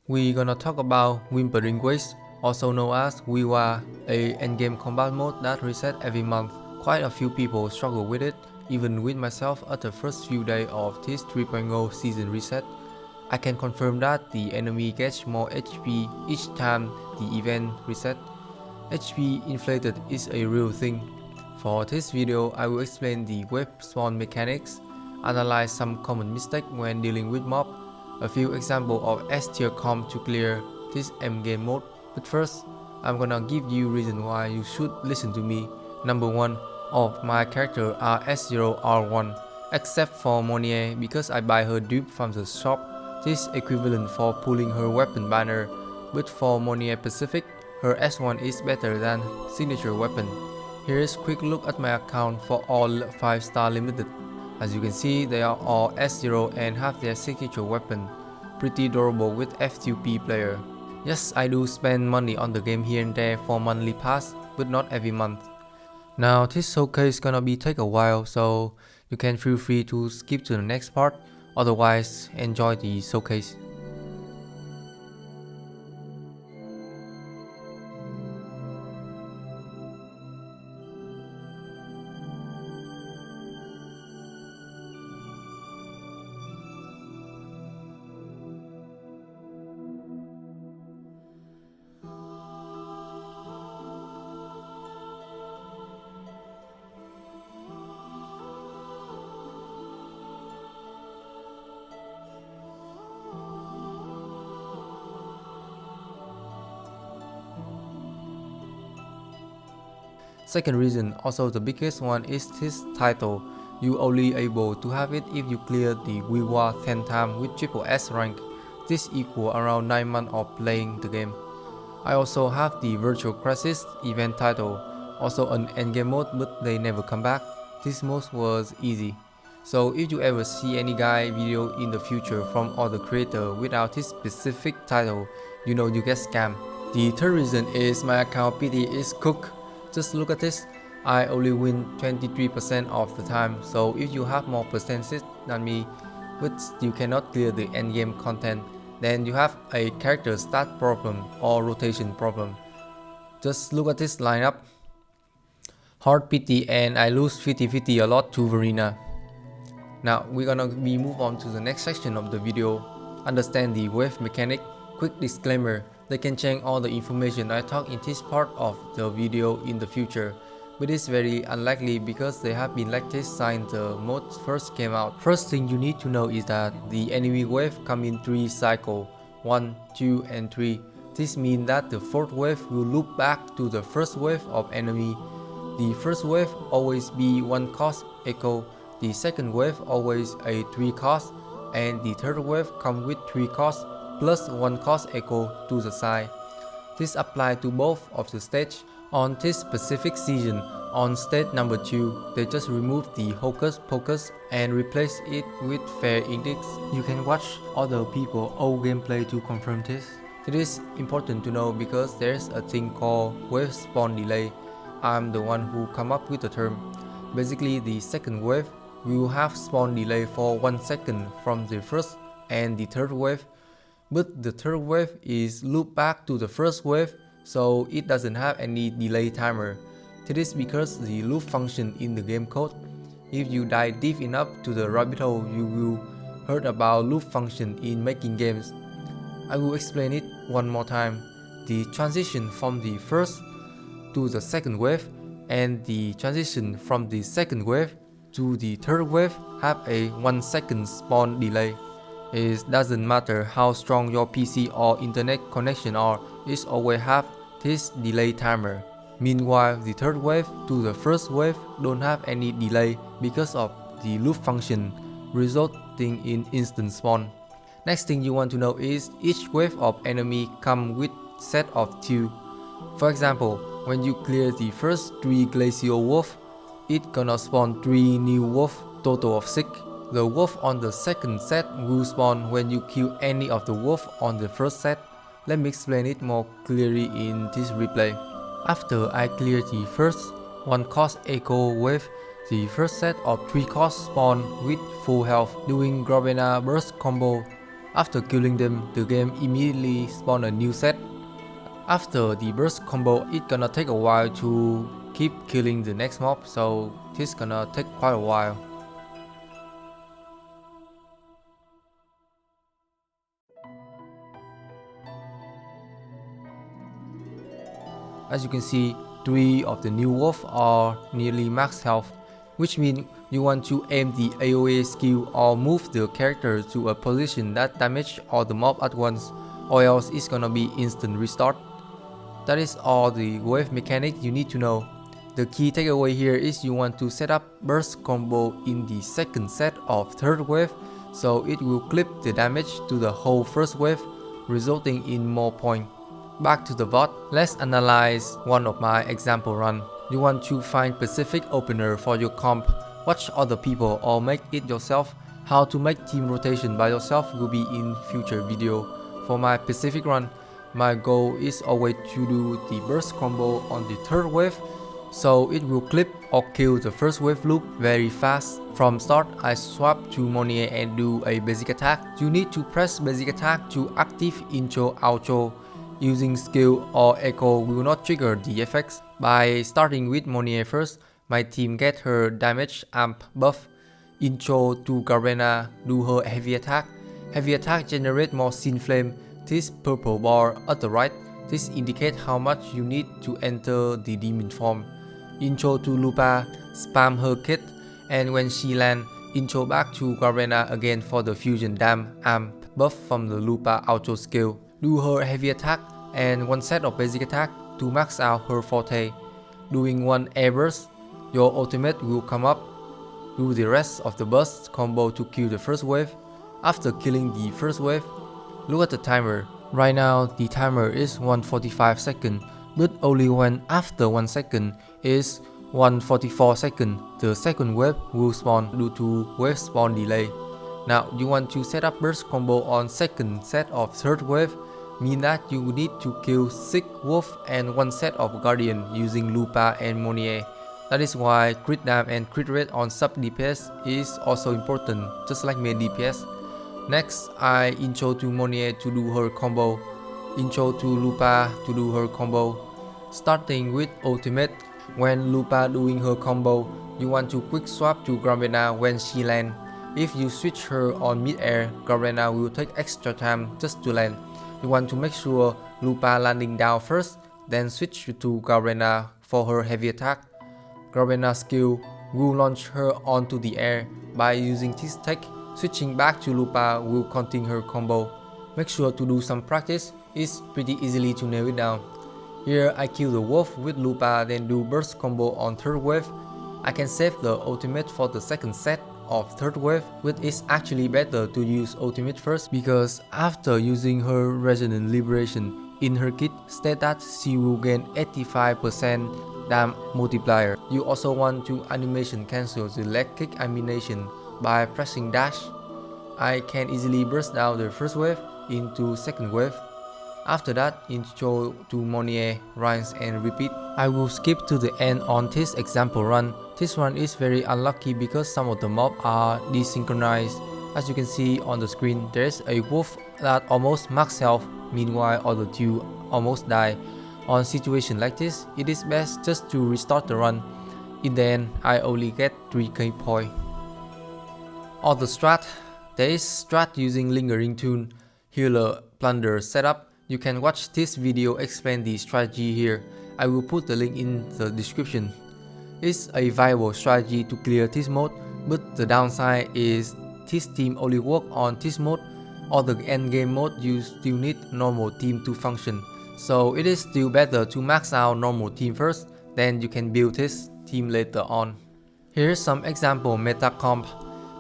We're gonna talk about Whimpering Waste, also known as Whiwa, a endgame combat mode that resets every month. Quite a few people struggle with it, even with myself at the first few days of this 3.0 season reset. I can confirm that the enemy gets more HP each time the event reset. HP inflated is a real thing. For this video, I will explain the wave spawn mechanics, analyze some common mistakes when dealing with mob, a few examples of S tier comp to clear this endgame mode. But first, I'm gonna give you reason why you should listen to me. Number 1, all of my characters are S0 R1, except for Monier because I buy her dupe from the shop. This equivalent for pulling her weapon banner, but for Monier Pacific, her S1 is better than signature weapon. Here is quick look at my account for all 5-star limited. As you can see, they are all S0 and have their signature weapon. Pretty durable with F2P player. Yes, I do spend money on the game here and there for monthly pass, but not every month. Now this showcase gonna be take a while, so you can feel free to skip to the next part, otherwise enjoy the showcase. Second reason, also the biggest one, is this title. You only able to have it if you clear the Wuwa 10 times with triple S rank. This equal around 9 months of playing the game. I also have the Virtual Crisis event title, also an endgame mode, but they never come back. This mode was easy. So if you ever see any guy video in the future from other creator without this specific title, you know you get scammed. The third reason is my account PT is cooked. Just look at this, I only win 23% of the time, so if you have more percentage than me, but you cannot clear the endgame content, then you have a character stat problem or rotation problem. Just look at this lineup. Hard PT and I lose 50-50 a lot to Verena. Now we're gonna move on to the next section of the video. Understand the wave mechanic. Quick disclaimer, they can change all the information I talk in this part of the video in the future, but it's very unlikely because they have been like this since the mode first came out. First thing you need to know is that the enemy wave come in 3 cycles, 1, 2 and 3. This means that the 4th wave will loop back to the first wave of enemy. The first wave always be 1 cost echo, the second wave always a 3 cost, and the third wave come with 3 costs plus 1 cost echo to the side. This applies to both of the stage. On this specific season, on stage number 2, they just remove the hocus pocus and replace it with fair index. You can watch other people old gameplay to confirm this. It is important to know because there's a thing called wave spawn delay. I'm the one who come up with the term. Basically, the second wave will have spawn delay for 1 second from the first and the third wave, but the third wave is looped back to the first wave, so it doesn't have any delay timer. This is because the loop function in the game code. If you dive deep enough to the rabbit hole, you will heard about loop function in making games. I will explain it one more time. The transition from the first to the second wave and the transition from the second wave to the third wave have a 1 second spawn delay. It doesn't matter how strong your PC or internet connection are, it always have this delay timer. Meanwhile, the third wave to the first wave don't have any delay because of the loop function, resulting in instant spawn. Next thing you want to know is each wave of enemy come with set of 2. For example, when you clear the first 3 glacial wolf, it gonna spawn 3 new wolf, total of 6. The wolf on the second set will spawn when you kill any of the wolf on the first set. Let me explain it more clearly in this replay. After I clear the first 1 cost echo wave, the first set of 3 costs spawn with full health doing Gravena burst combo. After killing them, the game immediately spawns a new set. After the burst combo, it's gonna take a while to keep killing the next mob, so this gonna take quite a while. As you can see, 3 of the new wolf are nearly max health, which means you want to aim the AoE skill or move the character to a position that damage all the mob at once, or else it's gonna be instant restart. That is all the wave mechanic you need to know. The key takeaway here is you want to set up burst combo in the second set of third wave, so it will clip the damage to the whole first wave, resulting in more points. Back to the VOD, let's analyze one of my example run. You want to find specific opener for your comp, watch other people or make it yourself. How to make team rotation by yourself will be in future video. For my specific run, my goal is always to do the burst combo on the third wave, so it will clip or kill the first wave loop very fast. From start, I swap to Monier and do a basic attack. You need to press basic attack to active intro outro. Using skill or echo will not trigger the effects. By starting with Monier first, my team get her damage amp buff. Intro to Garena, do her heavy attack. Heavy attack generate more scene flame. This purple bar at the right, this indicates how much you need to enter the demon form. Intro to Lupa, spam her kit, and when she land, intro back to Garena again for the fusion dam amp buff from the Lupa outro skill. Do her heavy attack and one set of basic attack to max out her forte. Doing one air burst, your ultimate will come up. Do the rest of the burst combo to kill the first wave. After killing the first wave, look at the timer. Right now the timer is 145 seconds, but only when after 1 second is 144 seconds, the second wave will spawn due to wave spawn delay. Now you want to set up burst combo on second set of third wave, mean that you need to kill 6 wolf and 1 set of guardian using Lupa and Monier. That is why crit dam and crit rate on sub DPS is also important, just like main DPS. Next, I intro to Monier to do her combo, intro to Lupa to do her combo. Starting with ultimate, when Lupa doing her combo, you want to quick swap to Garena when she land. If you switch her on mid-air, Garena will take extra time just to land. You want to make sure Lupa landing down first, then switch to Garena for her heavy attack. Garena skill will launch her onto the air. By using this tech, switching back to Lupa will continue her combo. Make sure to do some practice, it's pretty easily to nail it down. Here I kill the wolf with Lupa, then do burst combo on third wave. I can save the ultimate for the second set of third wave, but it's actually better to use ultimate first because after using her resonant liberation in her kit, state that she will gain 85% damage multiplier. You also want to animation cancel the leg kick animation by pressing dash. I can easily burst down the first wave into second wave. After that, intro to Monier, rinse and repeat. I will skip to the end on this example run. This one is very unlucky because some of the mobs are desynchronized. As you can see on the screen, there is a wolf that almost max health, meanwhile other two almost die. On situation like this, it is best just to restart the run. In the end, I only get 3k points. On the strat, there is strat using lingering tune, healer, plunder setup. You can watch this video explain the strategy here. I will put the link in the description. It's a viable strategy to clear this mode, but the downside is this team only work on this mode. Or the endgame mode you still need normal team to function. So it is still better to max out normal team first, then you can build this team later on. Here's some example meta comp.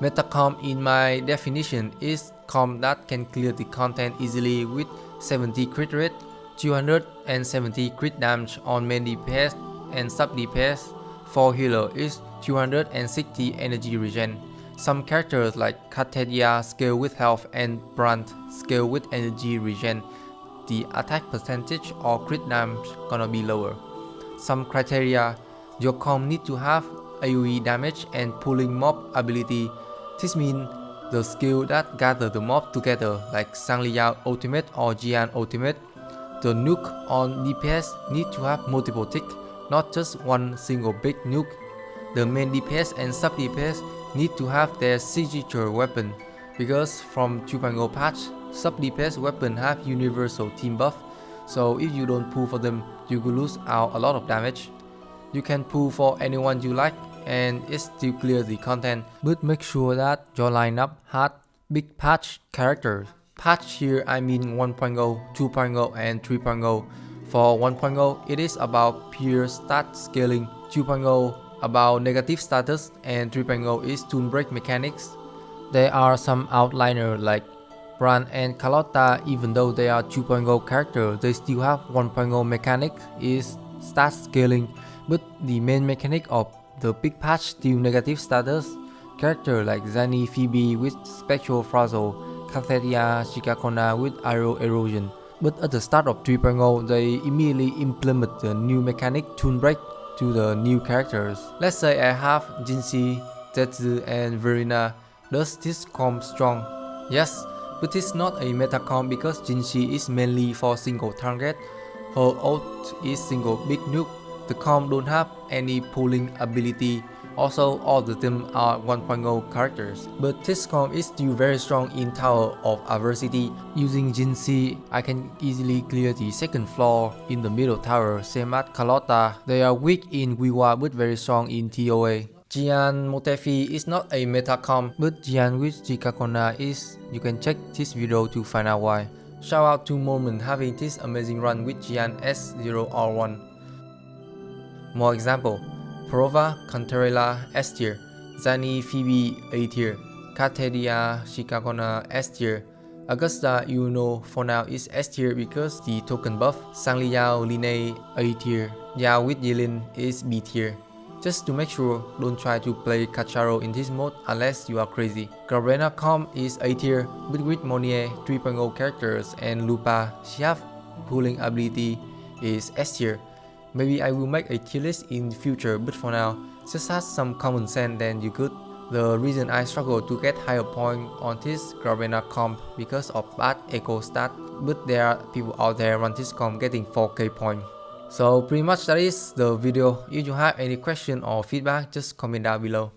Meta comp in my definition is comp that can clear the content easily with 70 crit rate, 270 crit damage on main DPS and sub DPS. For healer is 260 energy regen. Some characters like Kateria scale with health and Brand scale with energy regen. The attack percentage or crit damage gonna be lower. Some criteria, your comp need to have AoE damage and pulling mob ability. This means the skill that gather the mob together like Sangliao ultimate or Jiyan ultimate. The nuke on DPS need to have multiple tick, not just one single big nuke. The main DPS and sub DPS need to have their signature weapon, because from 2.0 patch, sub DPS weapon have universal team buff, so if you don't pull for them, you will lose out a lot of damage. You can pull for anyone you like and it still clear the content, but make sure that your lineup had big patch characters. Patch here I mean 1.0, 2.0 and 3.0. For 1.0 it is about pure stat scaling, 2.0 about negative status, and 3.0 is toon break mechanics. There are some outliers like Bran and Carlotta. Even though they are 2.0 characters, they still have 1.0 mechanic is stat scaling, but the main mechanic of the big patch still negative status. Character like Zani Phoebe with Spectral Frazzle, Cafeteria Ciccacona with Aero Erosion. But at the start of 3.0, they immediately implement the new mechanic Toon Break to the new characters. Let's say I have Jinxie, Zetsu and Verena. Does this comp strong? Yes, but it's not a meta comp because Jinxie is mainly for single target. Her ult is single big nuke. The comp don't have any pulling ability. Also, all the team are 1.0 characters, but this comp is still very strong in Tower of Adversity. Using Jinxie, I can easily clear the second floor in the middle tower, same as Carlotta. They are weak in Whiwa but very strong in TOA. Jiyan Motefi is not a meta comp, but Jiyan with Ciccacona is. You can check this video to find out why. Shout out to Moment having this amazing run with Jiyan S0R1. More example: Prova Cantarella S tier, Zani Phoebe A tier, Kateria Ciccacona S tier, Augusta you know for now is S tier because the token buff, Sangliao Line A tier, Yao with Yilin is B tier. Just to make sure, don't try to play Cacharo in this mode unless you are crazy. Garena comp is A tier, but with Monier 3.0 characters and Lupa, she have pulling ability is S tier. Maybe I will make a tier list in future, but for now, just have some common sense then you good. The reason I struggle to get higher point on this Garena comp because of bad echo stat, but there are people out there run this comp getting 4k point. So pretty much that is the video. If you have any question or feedback, just comment down below.